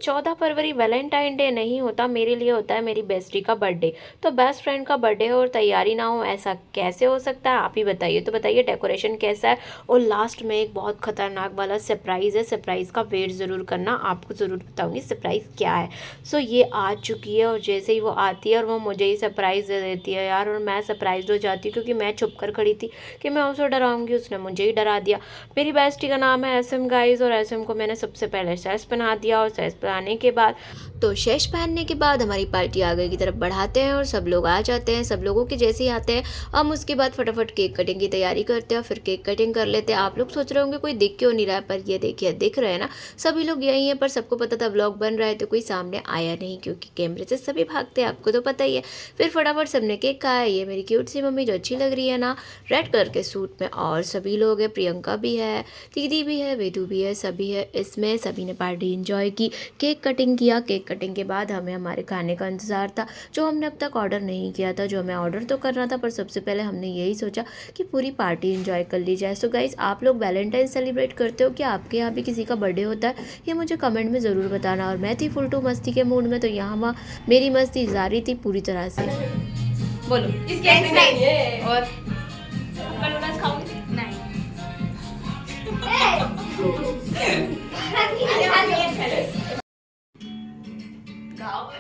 14 फरवरी Valentine day नहीं होता, मेरे लिए होता है मेरी बेस्टी का बर्थडे। तो बेस्ट फ्रेंड का बर्थडे हो और तैयारी ना हो, ऐसा कैसे हो सकता है? आप ही बताइए। तो बताइए डेकोरेशन कैसा है। और लास्ट में एक बहुत खतरनाक वाला सरप्राइज़ है, सरप्राइज़ का वेट ज़रूर करना, आपको ज़रूर बताऊंगी सरप्राइज़ क्या है। सो ये आ चुकी है और जैसे ही वो आती है और वो मुझे ही सरप्राइज़ दे देती है यार, और मैं सरप्राइज हो जाती हूँ क्योंकि मैं छुप कर खड़ी थी कि मैं उसे डराऊंगी, उसने मुझे ही डरा दिया। मेरी बेस्टी का नाम है एसएम गाइस, और एसएम को मैंने सबसे पहले सेस पहना दिया, और सेस पहनाने के बाद तो शेष पहनने के बाद हमारी पार्टी आगे की तरफ बढ़ाते हैं और सब लोग आ जाते हैं। सब लोगों के जैसे ही आते हैं हम उसके बाद फटाफट केक कटिंग की तैयारी करते हैं और फिर केक कटिंग कर लेते हैं। आप लोग सोच रहे होंगे कोई दिख क्यों नहीं रहा है, पर ये देखिए दिख रहे हैं ना, सभी लोग यही हैं। पर सबको पता था व्लॉग बन रहा है तो कोई सामने आया नहीं, क्योंकि कैमरे से सभी भागते हैं, आपको तो पता ही है। फिर फटाफट सबने केक खाया। ये मेरी क्यूट सी मम्मी जो अच्छी लग रही है ना, रेड कलर के सूट में, और सभी लोग हैं, प्रियंका भी है, दीदी भी है, वेदू भी है, सभी है इसमें। सभी ने पार्टी इंजॉय की, केक कटिंग किया। केक कटिंग के बाद हमें हमारे खाने का इंतज़ार था, जो हमने अब तक ऑर्डर नहीं किया था। जो हमें ऑर्डर तो करना था, पर सबसे पहले हमने यही सोचा कि पूरी पार्टी इंजॉय कर ली जाए। सो गाइस, आप लोग वैलेंटाइन सेलिब्रेट करते हो क्या? आपके यहाँ भी किसी का बर्थडे होता है? ये मुझे कमेंट में ज़रूर बताना। और मैं थी फुल टू मस्ती के मूड में, तो यहाँ वहाँ मेरी मस्ती जारी थी पूरी तरह से। बोलो इसके और बलूनस खाओगे? नहीं। गाओ।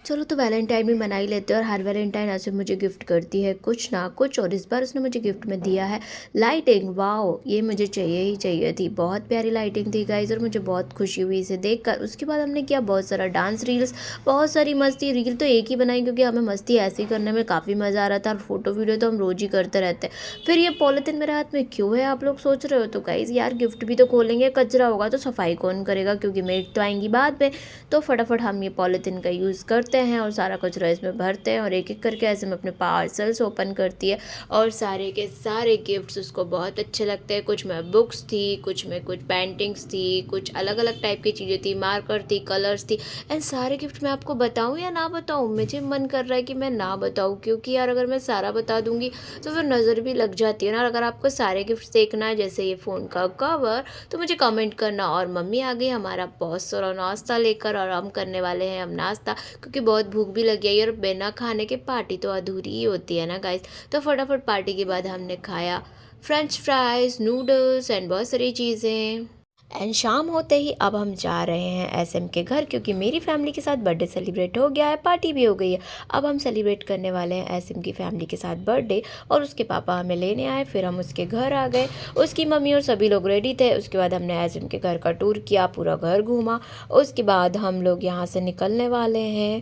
चलो तो वैलेंटाइन भी मना ही लेते हैं। और हर वैलेंटाइन ऐसे मुझे गिफ्ट करती है कुछ ना कुछ, और इस बार उसने मुझे गिफ्ट में दिया है लाइटिंग। वाओ, ये मुझे चाहिए ही चाहिए थी। बहुत प्यारी लाइटिंग थी गाइज, और मुझे बहुत खुशी हुई इसे देखकर। उसके बाद हमने किया बहुत सारा डांस, रील्स, बहुत सारी मस्ती। रील तो एक ही बनाई क्योंकि हमें मस्ती ऐसे ही करने में काफ़ी मज़ा आ रहा था, और फोटो वीडियो तो हम रोज़ ही करते रहते हैं। फिर ये पॉलिथीन मेरे हाथ में क्यों है, आप लोग सोच रहे हो? तो गाइज यार, गिफ्ट भी तो खोलेंगे, कचरा होगा तो सफाई कौन करेगा, क्योंकि मेड तो आएंगी बाद में। तो फटाफट हम ये पॉलीथीन का यूज़ करते हैं और सारा कचरा इसमें भरते हैं, और एक एक करके ऐसे में अपने पार्सल्स ओपन करती है। और सारे के सारे गिफ्ट्स उसको बहुत अच्छे लगते हैं। कुछ में बुक्स थी, कुछ में कुछ पेंटिंग्स थी, कुछ अलग अलग टाइप की चीज़ें थी, मार्कर थी, कलर्स थी। एंड सारे गिफ्ट मैं आपको बताऊँ या ना बताऊँ? मुझे मन कर रहा है कि मैं ना बताऊँ, क्योंकि यार अगर मैं सारा बता दूँगी तो फिर नज़र भी लग जाती है ना। अगर आपको सारे गिफ्ट्स देखना है, जैसे ये फ़ोन का कवर, तो मुझे कमेंट करना। और मम्मी आ गई हमारा बहुत सारा नाश्ता लेकर, और हम करने वाले हैं हम नाश्ता, क्योंकि बहुत भूख भी लगी है, और बिना खाने के पार्टी तो अधूरी ही होती है ना गाइस। तो फटाफट पार्टी के बाद हमने खाया फ्रेंच फ्राइज, नूडल्स एंड बहुत सारी चीज़ें। एंड शाम होते ही अब हम जा रहे हैं एसएम के घर, क्योंकि मेरी फैमिली के साथ बर्थडे सेलिब्रेट हो गया है, पार्टी भी हो गई है। अब हम सेलिब्रेट करने वाले हैं एसएम की फैमिली के साथ बर्थडे, और उसके पापा हमें लेने आए। फिर हम उसके घर आ गए, उसकी मम्मी और सभी लोग रेडी थे। उसके बाद हमने एसएम के घर का टूर किया, पूरा घर घूमा। उसके बाद हम लोग यहाँ से निकलने वाले हैं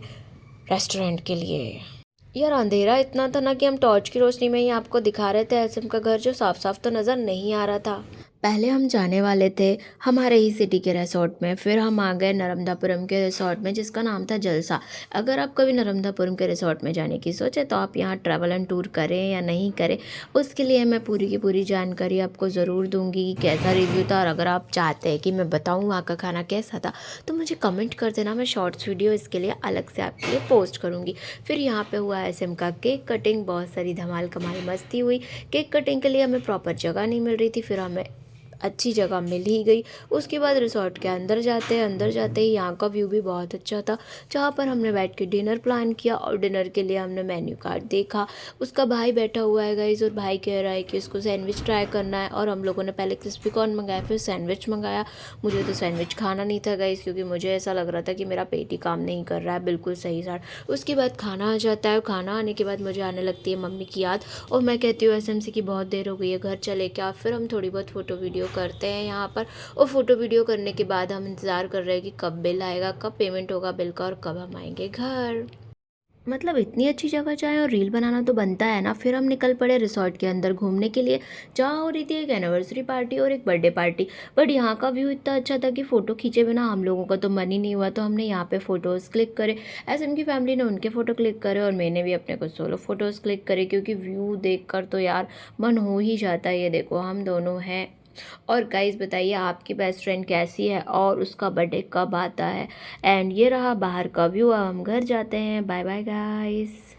रेस्टोरेंट के लिए। यार अंधेरा इतना था ना कि हम टॉर्च की रोशनी में ही आपको दिखा रहे थे एसएम का घर, जो साफ साफ तो नज़र नहीं आ रहा था। पहले हम जाने वाले थे हमारे ही सिटी के रिसोर्ट में, फिर हम आ गए नर्मदापुरम के रिसोर्ट में, जिसका नाम था जलसा। अगर आप कभी नर्मदापुरम के रिसोर्ट में जाने की सोचे तो आप यहाँ ट्रैवल एंड टूर करें या नहीं करें, उसके लिए मैं पूरी की पूरी जानकारी आपको ज़रूर दूंगी कि कैसा रिव्यू था। और अगर आप चाहते हैं कि मैं बताऊँ वहाँ का खाना कैसा था, तो मुझे कमेंट कर देना, मैं शॉर्ट्स वीडियो इसके लिए अलग से आपके लिए पोस्ट करूँगी। फिर यहाँ पे हुआ एसएम का केक कटिंग, बहुत सारी धमाल कमाल मस्ती हुई। केक कटिंग के लिए हमें प्रॉपर जगह नहीं मिल रही थी, फिर हमें अच्छी जगह मिल ही गई। उसके बाद रिसोर्ट के अंदर जाते ही यहाँ का व्यू भी बहुत अच्छा था, जहाँ पर हमने बैठ के डिनर प्लान किया। और डिनर के लिए हमने मेन्यू कार्ड देखा। उसका भाई बैठा हुआ है गाइस, और भाई कह रहा है कि उसको सैंडविच ट्राई करना है, और हम लोगों ने पहले क्रिस्पी कॉर्न मंगाया, फिर सैंडविच मंगाया। मुझे तो सैंडविच खाना नहीं था गाइस, क्योंकि मुझे ऐसा लग रहा था कि मेरा पेट ही काम नहीं कर रहा है बिल्कुल सही साथ। उसके बाद खाना आ जाता है, खाना आने के बाद मुझे आने लगती है मम्मी की याद, और मैं कहती हूँ एसएमसी की बहुत देर हो गई है, घर चले क्या। फिर हम थोड़ी बहुत फ़ोटो वीडियो करते हैं यहाँ पर, और फ़ोटो वीडियो करने के बाद हम इंतज़ार कर रहे हैं कि कब बिल आएगा, कब पेमेंट होगा बिल का, और कब हम आएंगे घर। मतलब इतनी अच्छी जगह जाएँ और रील बनाना तो बनता है ना। फिर हम निकल पड़े रिसॉर्ट के अंदर घूमने के लिए, जहाँ हो रही थी एक एनिवर्सरी पार्टी और एक बर्थडे पार्टी। बट यहाँ का व्यू इतना अच्छा था कि फ़ोटो खींचे बिना हम लोगों का तो मन ही नहीं हुआ, तो हमने यहाँ पे फ़ोटोज़ क्लिक करे। एसएम की फैमिली ने उनके फ़ोटो क्लिक करे और मैंने भी अपने कुछ सोलो फ़ोटोज़ क्लिक करे, क्योंकि व्यू देखकर तो यार मन हो ही जाता है। ये देखो हम दोनों हैं। और गाइस बताइए आपकी बेस्ट फ्रेंड कैसी है और उसका बर्थडे कब आता है। एंड ये रहा बाहर का व्यू। अब हम घर जाते हैं। Bye bye guys.